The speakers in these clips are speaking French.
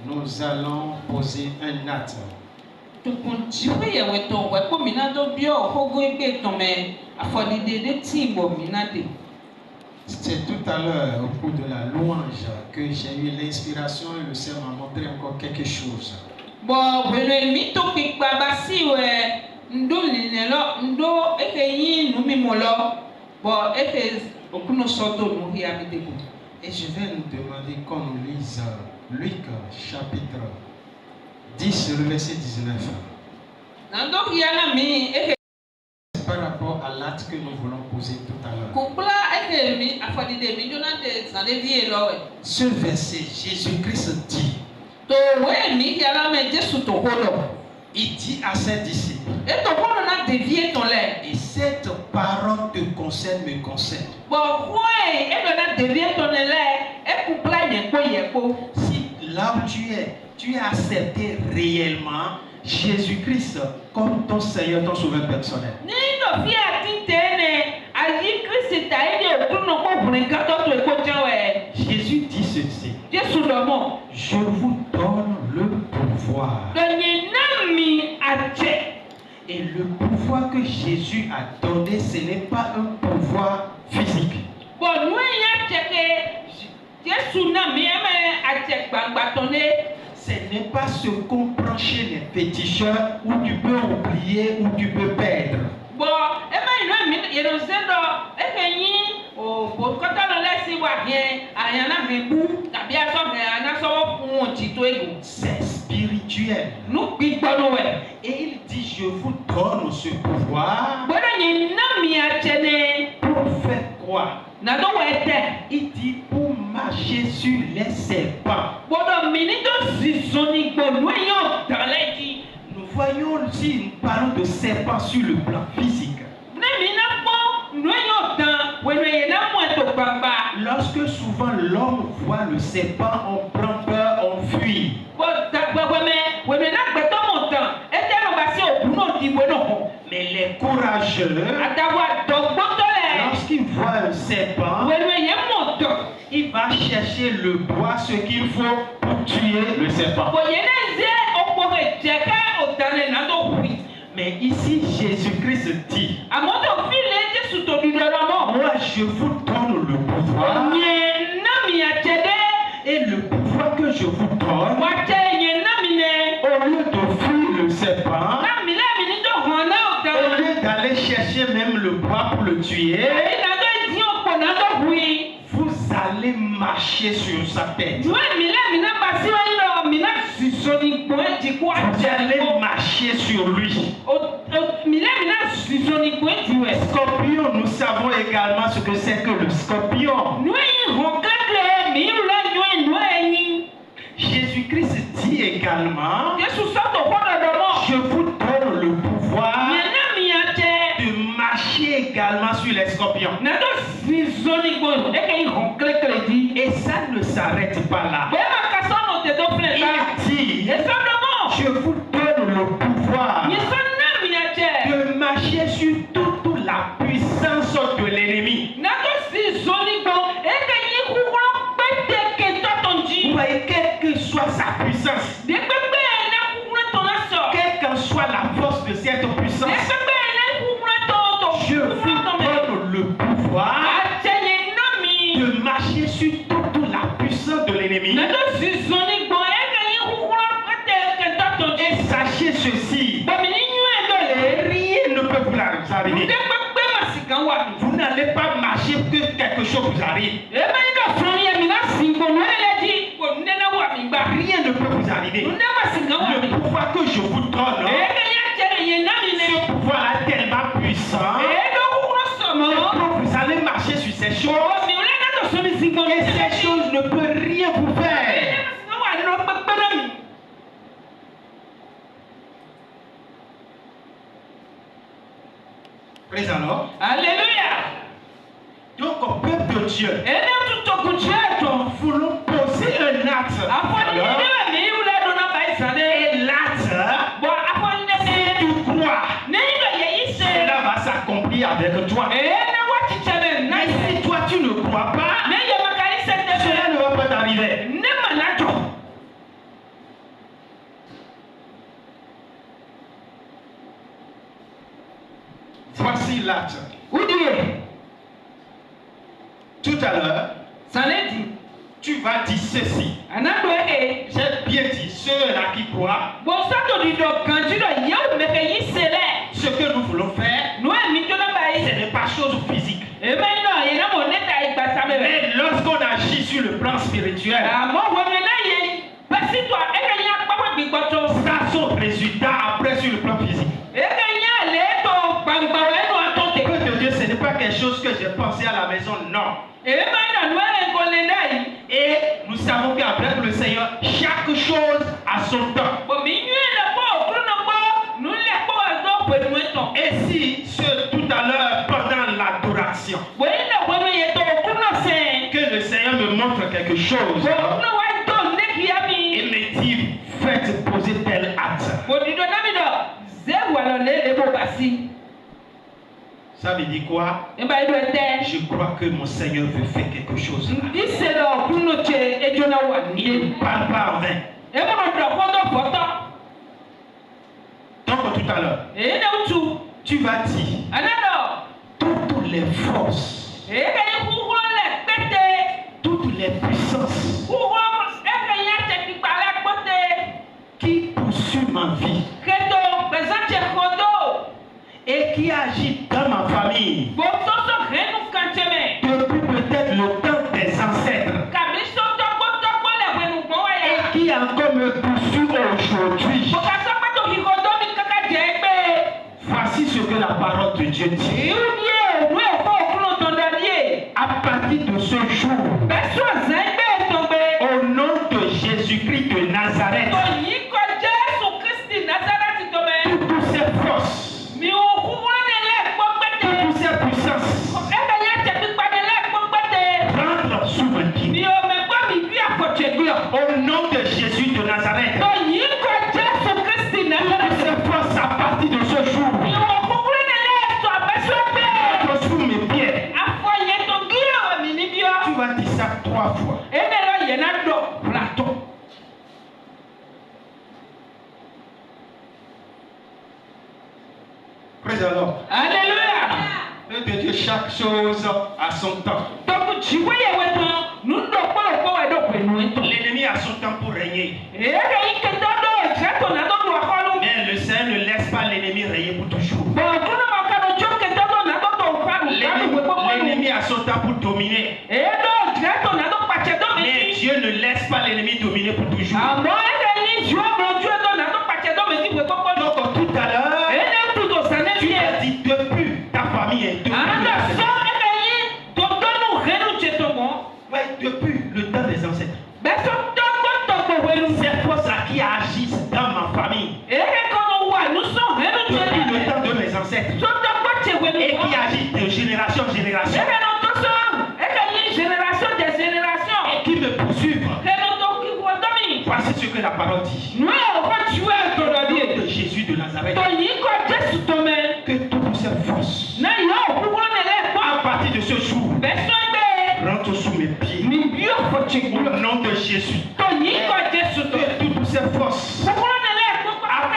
Nous allons poser un acte. C'est tout à l'heure, au cours de la louange, que j'ai eu l'inspiration et le Seigneur m'a montré encore quelque chose. Et je vais nous demander qu'on nous lise Luc chapitre 10, le verset 19. C'est par rapport à l'acte que nous voulons poser tout à l'heure. Ce verset, Jésus-Christ dit, il dit à ses disciples, et cette parole te concerne, me concerne. Si là où tu as accepté réellement Jésus-Christ comme ton Seigneur, ton Sauveur personnel. Jésus dit ceci. Je vous donne le pouvoir. Et le pouvoir que Jésus a donné, ce n'est pas un pouvoir physique. Ce n'est pas ce qu'on prend chez les féticheurs où tu peux oublier, où tu peux perdre. C'est spirituel. Et il dit, je vous donne ce pouvoir pour faire quoi? Il dit pour marcher sur les serpents. Nous voyons aussi, nous parlons de serpents sur le plan physique. Lorsque souvent l'homme voit le serpent, on prend peur, on fuit. Mais les courageux, lorsqu'ils voient un serpent, il va chercher le bois, ce qu'il faut pour tuer le serpent. Mais ici, Jésus-Christ dit, moi je vous donne le pouvoir. Et le pouvoir que je vous donne, au lieu de fuir le serpent, au lieu d'aller chercher même le bois pour le tuer, vous allez marcher sur sa tête. Vous allez marcher sur lui. Scorpion, nous savons également ce que c'est que le scorpion. Jésus-Christ dit également, je vous donne le pouvoir de marcher également sur les scorpions. Et ça ne s'arrête pas là. Il dit, je vous donne le pouvoir de marcher sur toute la puissance de l'ennemi. Vous voyez, quelle que soit sa puissance, quelle que soit la force de cette puissance, je vous donne le pouvoir de marcher sur toute la puissance de l'ennemi. Et sachez ceci, rien ne peut vous arriver. Vous n'allez pas marcher que quelque chose vous arrive. Rien ne peut vous arriver. Le pouvoir que je vous donne, ce pouvoir est tellement puissant que vous allez marcher sur ces choses. Et ces choses ne peuvent rien vous faire. Praise the Lord. Alléluia. Donc, au peuple de Dieu, nous voulons poser un acte. Et l'acte, si tu crois, cela va s'accomplir avec toi. Mais si toi tu ne crois pas, cela ne va pas t'arriver. Voici l'acte. Tout à l'heure, tu vas dire ceci. J'ai bien dit, ceux-là qui croient, ce que nous voulons faire, ce n'est pas chose physique. Mais lorsqu'on agit sur le plan spirituel, ça a son résultat après sur le plan physique. Que de Dieu, ce n'est pas quelque chose que j'ai pensé à la maison, non. Et nous savons qu'après le Seigneur, chaque chose a son temps. Et si tout à l'heure, pendant l'adoration, que le Seigneur me montre quelque chose, et me dit, faites poser tel acte. Ça veut dire quoi? Je crois que mon Seigneur veut faire quelque chose. Il ne parle pas en vain. Donc tout à l'heure, tu vas dire toutes les forces, toutes les puissances qui poursuivent ma vie et qui agit dans ma famille depuis peut-être le temps des ancêtres et qui encore me poursuit aujourd'hui. Voici ce que la parole de Dieu dit. À partir de ce jour, au nom de Jésus-Christ de Nazareth, toutes ces forces, toutes ces puissances, rentrent sous mon pied. Au nom de Jésus de Nazareth, toutes ces forces à partir de ce jour, rentrent sous mes pieds. Tu vas dire ça 3 fois. Praise the Lord. Alléluia. De Dieu, chaque chose a son temps. L'ennemi a son temps pour régner. Mais le Seigneur ne laisse pas l'ennemi régner pour toujours. L'ennemi a son temps pour dominer. Mais Dieu ne laisse pas l'ennemi dominer pour toujours. Donc tout à l'heure, tu as dit depuis ta famille est depuis le temps des ancêtres. Ces forces-là qui agissent dans ma famille depuis le temps de mes ancêtres et qui agissent de génération en génération et qui me poursuivent. Voici ce que la parole dit. De Jésus de Nazareth, que toutes ces forces à partir de ce jour rentrent sous mes pieds. Au nom de Jésus, que toutes ces forces à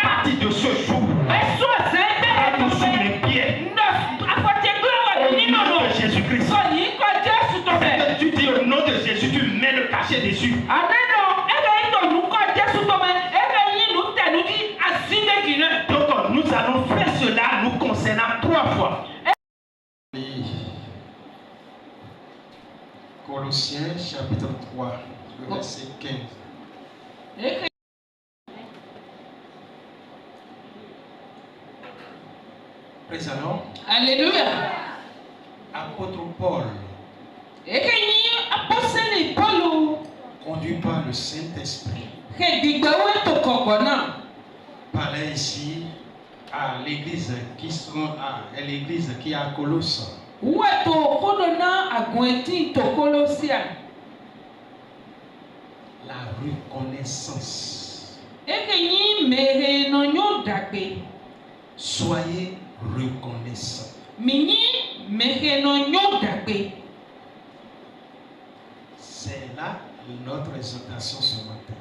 partir de ce jour rentrent sous mes pieds. Au nom de Jésus-Christ, tu dis au nom de Jésus, tu mets le cachet dessus. Donc nous allons faire cela nous concernant 3 fois. Colossiens chapitre 3, le verset 15. Praise the Lord. Alléluia. Apôtre Paul, conduit par le Saint-Esprit, parlait ici à l'église qui est à Colosse. La reconnaissance. Soyez reconnaissants. C'est là notre exhortation ce matin.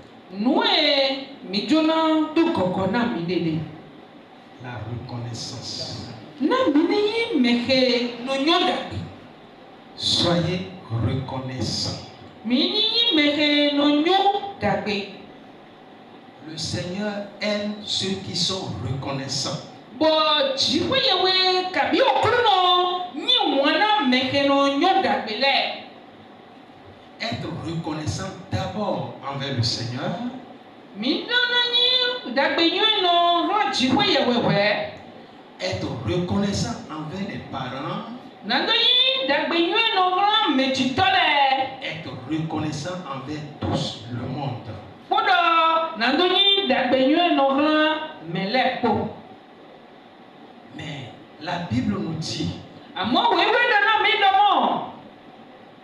La reconnaissance. Soyez reconnaissants. Le Seigneur aime ceux qui sont reconnaissants. Être reconnaissant d'abord envers le Seigneur. Être reconnaissant envers les parents. Être reconnaissant envers tous le monde. Mais la Bible nous dit,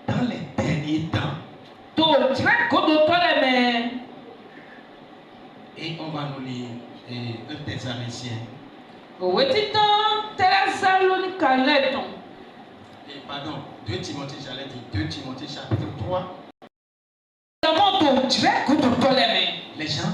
dans les derniers temps, et on va nous lire 1 Thessaloniciens. Pardon, 2 Timothée, j'allais dire 2 Timothée chapitre 3. Les gens